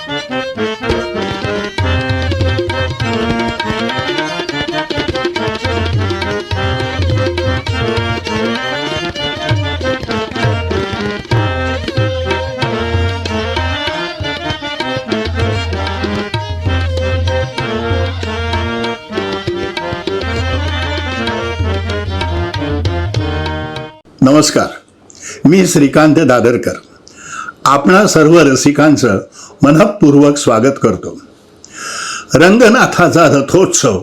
नमस्कार, मी श्रीकांत दादरकर आपणा सर्व रसिकांचं मनःपूर्वक स्वागत करतो. रंगनाथाचा रथोत्सव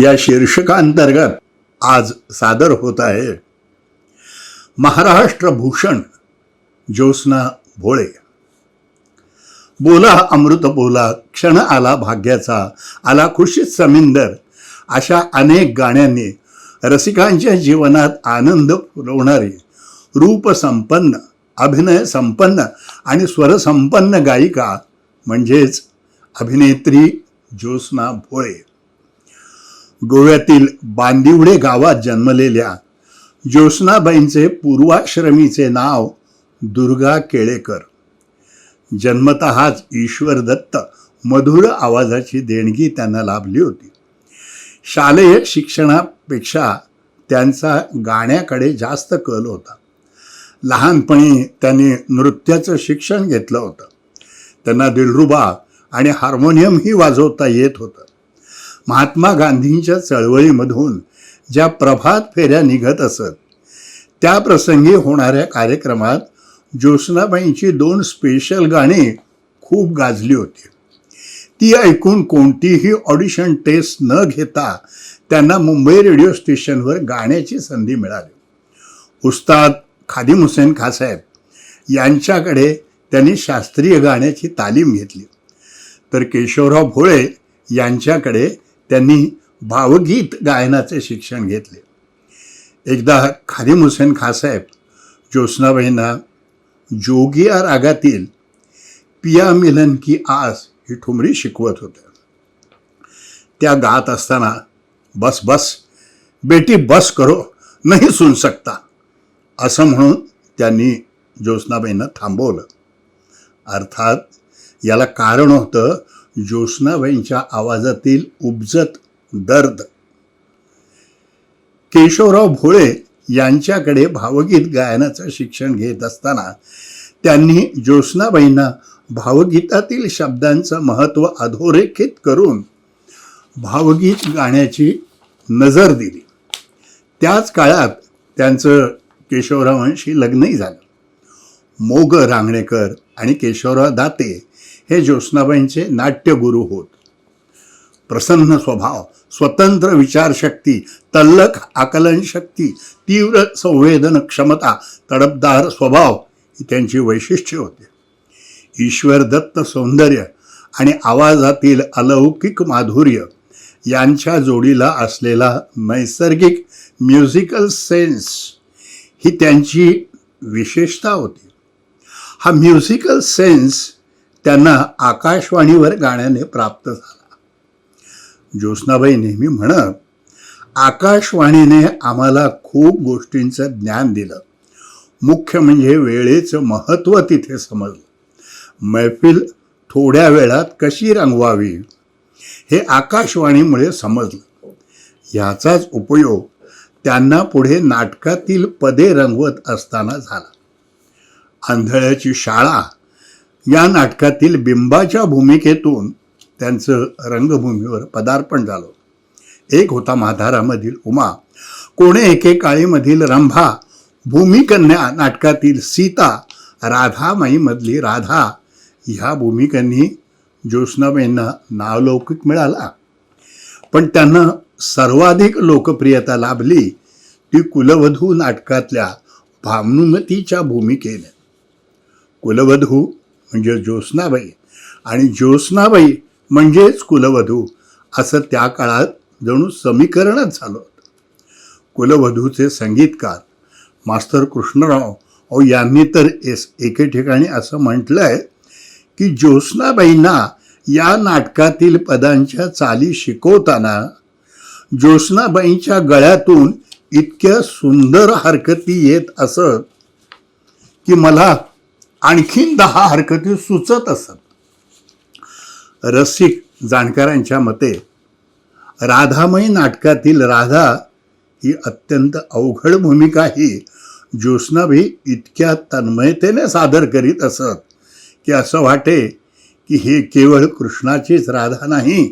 या शीर्षकांतर्गत आज सादर होत आहे महाराष्ट्र भूषण ज्योत्स्ना भोळे. बोला अमृत बोला, क्षण आला भाग्याचा, आला खुशीत समिंदर, अशा अनेक गाण्यांनी रसिकांच्या जीवनात आनंद फुलवणारी रूपसंपन्न, अभिनय संपन्न आणि स्वरसंपन्न गायिका म्हणजेच अभिनेत्री ज्योत्स्ना भोळे. गोव्यातील बांदिवडे गावात जन्मलेल्या ज्योत्स्नाबाईंचे पूर्वाश्रमीचे नाव दुर्गा केळेकर. जन्मतःच ईश्वर दत्त मधुर आवाजाची देणगी त्यांना लाभली होती. शालेय शिक्षणापेक्षा त्यांचा गाण्याकडे जास्त कल होता. लहानपणी त्यांनी नृत्याचं शिक्षण घेतलं होतं. त्यांना दिलरुबा आणि हार्मोनियमही वाजवता येत होतं. महात्मा गांधींच्या चळवळीमधून ज्या प्रभात फेऱ्या निघत असत त्या प्रसंगी होणाऱ्या कार्यक्रमात ज्योत्स्नाबाईंची 2 स्पेशल गाणी खूप गाजली होती. ती ऐकून कोणतीही ऑडिशन टेस्ट न घेता त्यांना मुंबई रेडिओ स्टेशनवर गाण्याची संधी मिळाली. उस्ताद खादिम हुसेन खासाहेब यांच्याकडे त्यांनी शास्त्रीय गाण्याची तालीम घेतली, तर केशवराव भोळे यांच्याकडे त्यांनी भावगीत गायनाचे शिक्षण घेतले. एकदा खादिम हुसेन खासाहेब ज्योत्स्नाबाईंना जोगिया रागातील पिया मिलन की आस ही ठुमरी शिकवत होते. त्या गात असताना बस बस बेटी बस करो, नाही सुन सकता असं म्हणून त्यांनी ज्योत्स्नाबाईंना थांबवलं. अर्थात याला कारण होतं ज्योत्स्नाबाईंच्या आवाजातील उपजत दर्द. केशवराव भोळे यांच्याकडे भावगीत गायनाचं शिक्षण घेत असताना त्यांनी ज्योत्स्नाबाईंना भावगीतातील शब्दांचं महत्त्व अधोरेखित करून भावगीत गाण्याची नजर दिली. त्याच काळात त्यांचं केशवरावांशी लग्नही झालं. मोग रांगणेकर आणि केशवराव दाते हे ज्योत्स्नाबाईंचे नाट्यगुरू होत. प्रसन्न स्वभाव, स्वतंत्र विचारशक्ती, तल्लख आकलनशक्ती, तीव्र संवेदन क्षमता, तडफदार स्वभाव ही त्यांची वैशिष्ट्ये होते. ईश्वर दत्त सौंदर्य आणि आवाजातील अलौकिक माधुर्य यांच्या जोडीला असलेला नैसर्गिक म्युझिकल सेन्स ही त्यांची विशेषता होती. हा म्युझिकल सेन्स त्यांना आकाशवाणीवर गाण्याने प्राप्त झाला. ज्योत्स्नाबाई नेहमी म्हणत, आकाशवाणीने आम्हाला खूप गोष्टींचं ज्ञान दिलं. मुख्य म्हणजे वेळेचं महत्त्व तिथे समजलं. मैफिल थोड्या वेळात कशी रंगवावी हे आकाशवाणीमुळे समजलं. ह्याचाच उपयोग त्यांना पुढे नाटकातील पदे रंगवत असताना झाला. आंधळ्याची शाळा या नाटकातील बिंबाच्या भूमिकेतून त्यांचं रंगभूमीवर पदार्पण झालं. एक होता माधारामधील उमा, कोणे एकेकाळीमधील रंभा, भूमिकन्या नाटकातील सीता, राधामाईमधली राधा ह्या भूमिकांनी ज्योत्स्नाबाईंना नावलौकिक मिळाला. पण त्यांना सर्वाधिक लोकप्रियता लाभली ती कुलवधू नाटकातल्या भानुमतीच्या भूमिकेने. कुलवधू म्हणजे ज्योत्स्नाबाई आणि ज्योत्स्नाबाई म्हणजेच कुलवधू असं त्या काळात जणू समीकरणच झालं होतं. कुलवधूचे संगीतकार मास्तर कृष्णराव यांनी तर एके ठिकाणी असं म्हटलंय की ज्योत्स्नाबाईंना या नाटकातील पदांच्या चाली शिकवताना ज्योत्स्नाबाईंच्या गळ्यातून इतक्या सुंदर हरकती येत असत की मला आणखीन 10 हरकती सुचत असत. रसिक जाणकारांच्या मते राधामयी नाटकातील राधा ही अत्यंत अवघड भूमिका ही ज्योत्स्नाबाई इतक्या तन्मयतेने सादर करीत असत की असं वाटे की हे केवळ कृष्णाचीच राधा नाही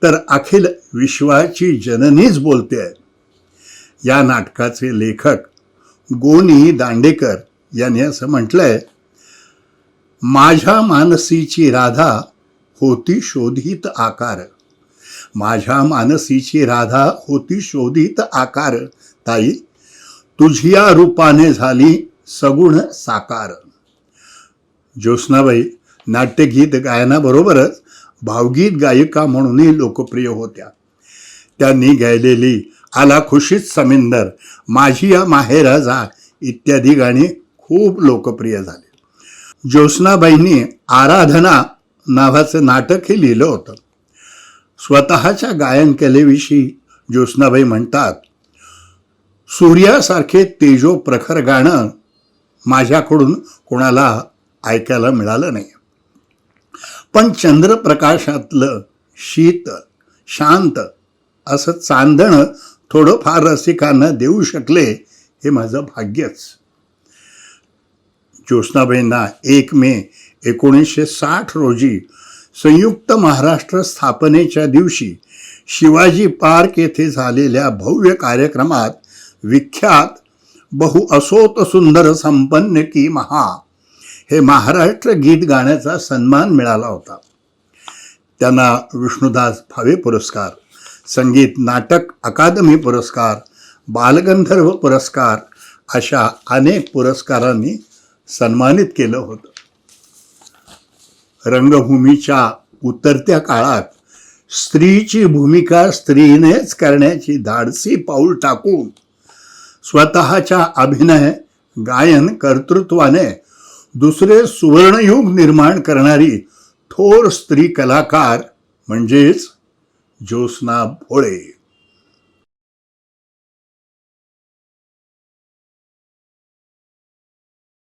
तर अखिल विश्वाची जननीच बोलते आहे. या नाटकाचे लेखक गोनी दांडेकर यांनी असं म्हटलंय, माझ्या मानसीची राधा होती शोधित आकार, माझ्या मानसीची राधा होती शोधित आकार, ताई तुझिया रूपाने झाली सगुण साकार. ज्योत्स्नाबाई नाट्यगीत गायनाबरोबरच भावगीत गायिका म्हणूनही लोकप्रिय होत्या. त्यांनी गायलेली आला खुशीत समिंदर, माझी या माहेरा जा इत्यादी गाणी खूप लोकप्रिय झाली. ज्योत्स्नाबाईंनी आराधना नावाचं नाटकही लिहिलं होतं. स्वतःच्या गायन कलेविषयी ज्योत्स्नाबाई म्हणतात, सूर्यासारखे तेजो प्रखर गाणं माझ्याकडून कोणाला ऐकायला मिळालं नाही, पण चंद्रप्रकाशातलं शीतल शांत असं चांदणं थोडंफार रसिकांना देऊ शकले हे माझं भाग्यच. ज्योत्स्नाबाईंना 1 मे 1960 रोजी संयुक्त महाराष्ट्र स्थापनेच्या दिवशी शिवाजी पार्क येथे झालेल्या भव्य कार्यक्रमात विख्यात बहु असोत सुंदर संपन्न की महा हे महाराष्ट्र गीत गाण्याचा सन्मान मिळाला होता. त्यांना विष्णुदास भावे पुरस्कार, संगीत नाटक अकादमी पुरस्कार, बालगंधर्व पुरस्कार अशा अनेक पुरस्कारांनी सन्मानित केलं होतं. रंगभूमीच्या उतरत्या काळात स्त्रीची भूमिका स्त्रीनेच करण्याची धाडसी पाऊल टाकून स्वतःच्या अभिनय गायन कर्तृत्वाने दुसरे सुवर्णयुग निर्माण करणारी थोर स्त्री कलाकार म्हणजेच ज्योत्स्ना भोळे.